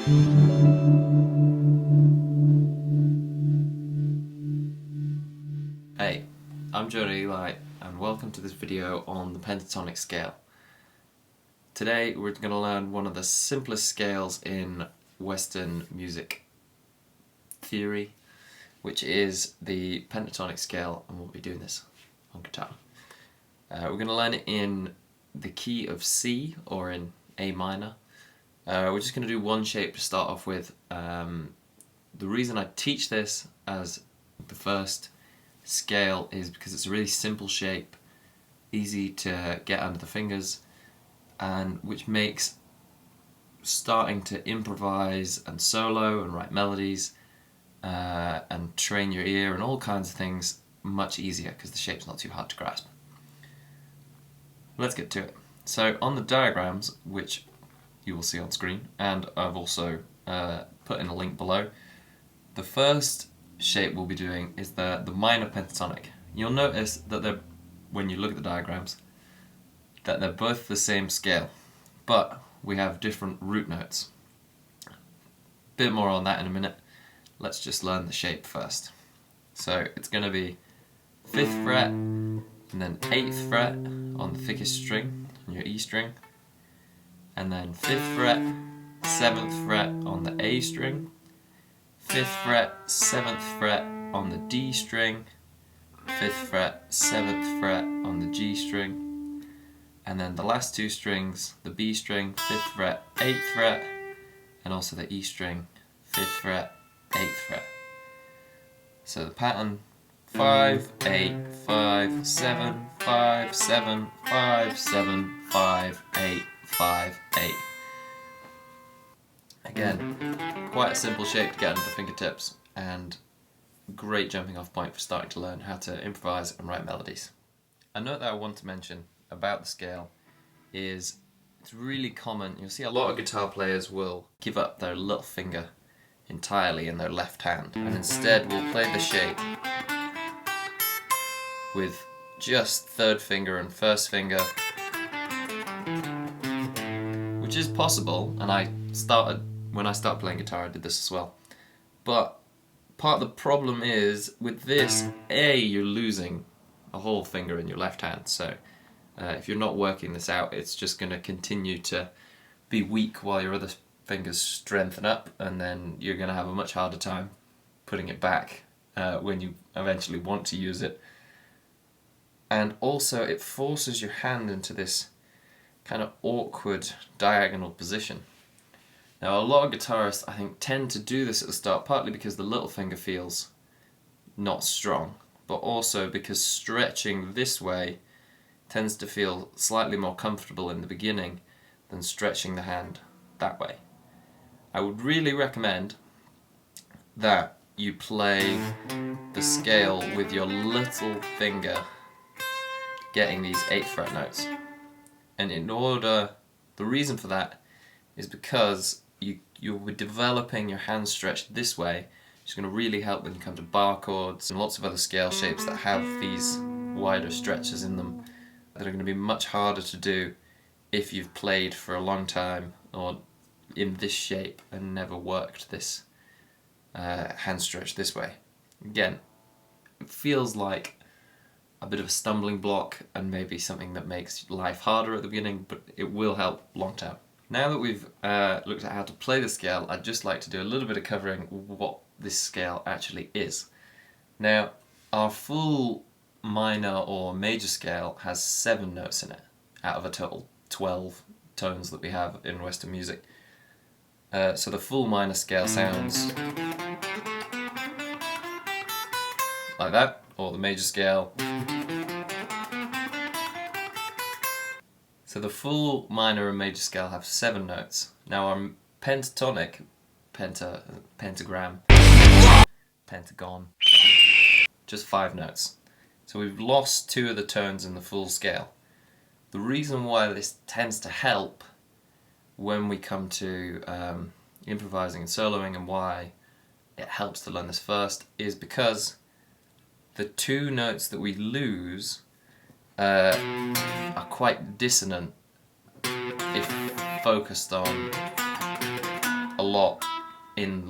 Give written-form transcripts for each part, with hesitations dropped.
Hey, I'm Eli, and welcome to this video on the pentatonic scale. Today we're going to learn one of the simplest scales in Western music theory, which is the pentatonic scale, and we'll be doing this on guitar. We're going to learn it in the key of C, or in A minor. We're just going to do one shape to start off with. The reason I teach this as the first scale is because it's a really simple shape, easy to get under the fingers, and which makes starting to improvise and solo and write melodies and train your ear and all kinds of things much easier because the shape's not too hard to grasp. Let's get to it. So on the diagrams, which you will see on screen, and I've also put in a link below, the first shape we'll be doing is the minor pentatonic. You'll notice that when you look at the diagrams, that they're both the same scale, but we have different root notes. Bit more on that in a minute. Let's just learn the shape first. So it's going to be 5th fret, and then 8th fret on the thickest string, on your E string, and then 5th fret, 7th fret on the A string, 5th fret, 7th fret on the D string, 5th fret, 7th fret on the G string, and then the last two strings, the B string, 5th fret, 8th fret, and also the E string, 5th fret, 8th fret. So the pattern: 5, 8, 5, 7, 5, 7, 5, 7, 5, 8, 5, 8. Again, quite a simple shape to get under the fingertips, and great jumping off point for starting to learn how to improvise and write melodies. A note that I want to mention about the scale is it's really common. You'll see a lot of guitar players will give up their little finger entirely in their left hand, and instead will play the shape with just third finger and first finger, which is possible, and when I started playing guitar I did this as well. But part of the problem is with this, you're losing a whole finger in your left hand, so if you're not working this out, it's just going to continue to be weak while your other fingers strengthen up, and then you're going to have a much harder time putting it back when you eventually want to use it. And also it forces your hand into this kind of awkward diagonal position. Now a lot of guitarists, I think, tend to do this at the start, partly because the little finger feels not strong, but also because stretching this way tends to feel slightly more comfortable in the beginning than stretching the hand that way. I would really recommend that you play the scale with your little finger getting these 8th fret notes. And the reason for that is because you'll be developing your hand stretched this way, which is going to really help when you come to bar chords and lots of other scale shapes that have these wider stretches in them that are going to be much harder to do if you've played for a long time or in this shape and never worked this hand stretch this way. Again, it feels like a bit of a stumbling block and maybe something that makes life harder at the beginning, but it will help long term. Now that we've looked at how to play the scale, I'd just like to do a little bit of covering what this scale actually is. Now, our full minor or major scale has 7 notes in it, out of a total 12 tones that we have in Western music. So the full minor scale sounds like that, or the major scale. So the full minor and major scale have 7 notes. Now our pentatonic, pentagram, pentagon, just 5 notes. So we've lost 2 of the tones in the full scale. The reason why this tends to help when we come to improvising and soloing, and why it helps to learn this first, is because the 2 notes that we lose are quite dissonant if focused on a lot in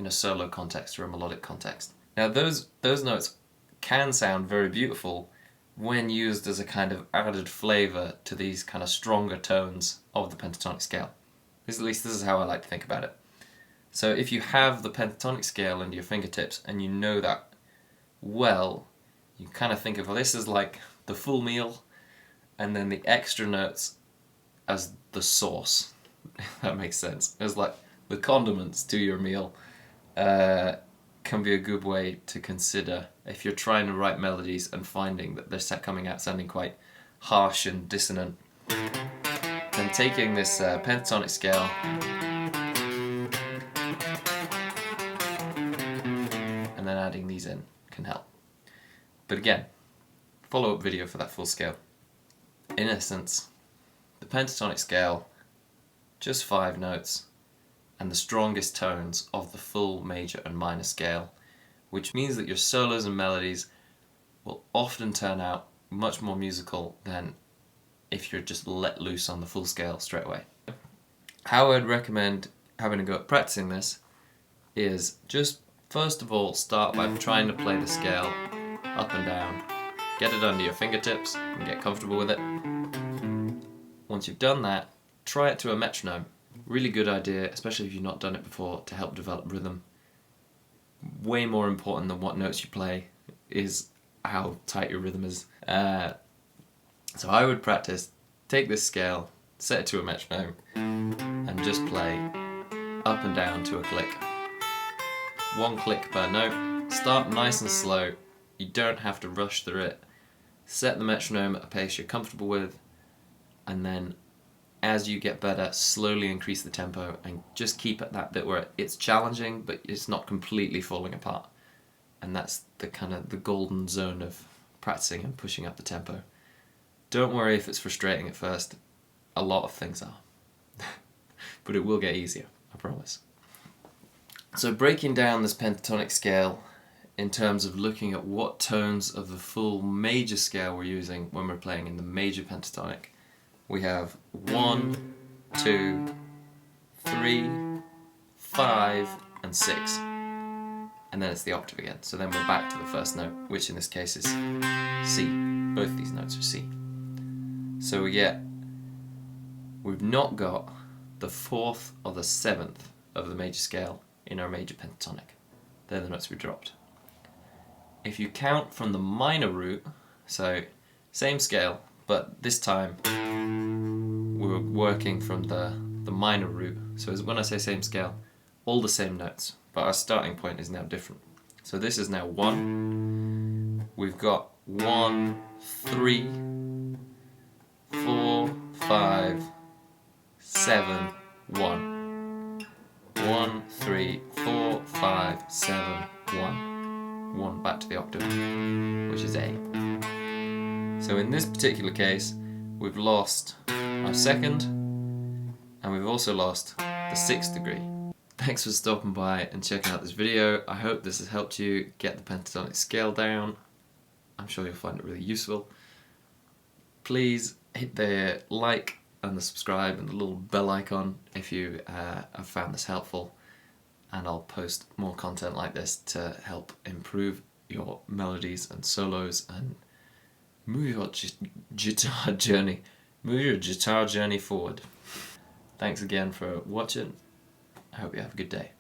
a solo context or a melodic context. Now those notes can sound very beautiful when used as a kind of added flavour to these kind of stronger tones of the pentatonic scale. At least this is how I like to think about it. So if you have the pentatonic scale under your fingertips and you know that well, you kind of think of this as like the full meal, and then the extra notes as the sauce, if that makes sense. As like the condiments to your meal can be a good way to consider if you're trying to write melodies and finding that they're coming out sounding quite harsh and dissonant. Then taking this pentatonic scale and then adding these in can help. But again, follow-up video for that full scale. In essence, the pentatonic scale, just 5 notes, and the strongest tones of the full major and minor scale, which means that your solos and melodies will often turn out much more musical than if you're just let loose on the full scale straight away. How I'd recommend having a go at practicing this is just first of all start by trying to play the scale up and down. Get it under your fingertips and get comfortable with it. Once you've done that, try it to a metronome. Really good idea, especially if you've not done it before, to help develop rhythm. Way more important than what notes you play is how tight your rhythm is. So I would practice, take this scale, set it to a metronome, and just play up and down to a click. 1 click per note. Start nice and slow. You don't have to rush through it. Set the metronome at a pace you're comfortable with, and then as you get better, slowly increase the tempo and just keep at that bit where it's challenging but it's not completely falling apart. And that's the kind of the golden zone of practicing and pushing up the tempo. Don't worry if it's frustrating at first. A lot of things are. But it will get easier, I promise. So breaking down this pentatonic scale in terms of looking at what tones of the full major scale we're using when we're playing in the major pentatonic, we have 1, 2, 3, 5, and 6. And then it's the octave again. So then we're back to the first note, which in this case is C. Both these notes are C. So we've not got the 4th or the 7th of the major scale in our major pentatonic. They're the notes we dropped. If you count from the minor root, so same scale, but this time we're working from the minor root. So when I say same scale, all the same notes, but our starting point is now different. So this is now 1. We've got 1, 3, 4, 5, 7, 1. 1, 3, 4, 5, 7, 1. 1 back to the octave, which is A. So in this particular case, we've lost our 2nd, and we've also lost the 6th degree. Thanks for stopping by and checking out this video. I hope this has helped you get the pentatonic scale down. I'm sure you'll find it really useful. Please hit the like and the subscribe and the little bell icon if you have found this helpful, and I'll post more content like this to help improve your melodies and solos and move your guitar journey forward. Thanks again for watching. I hope you have a good day.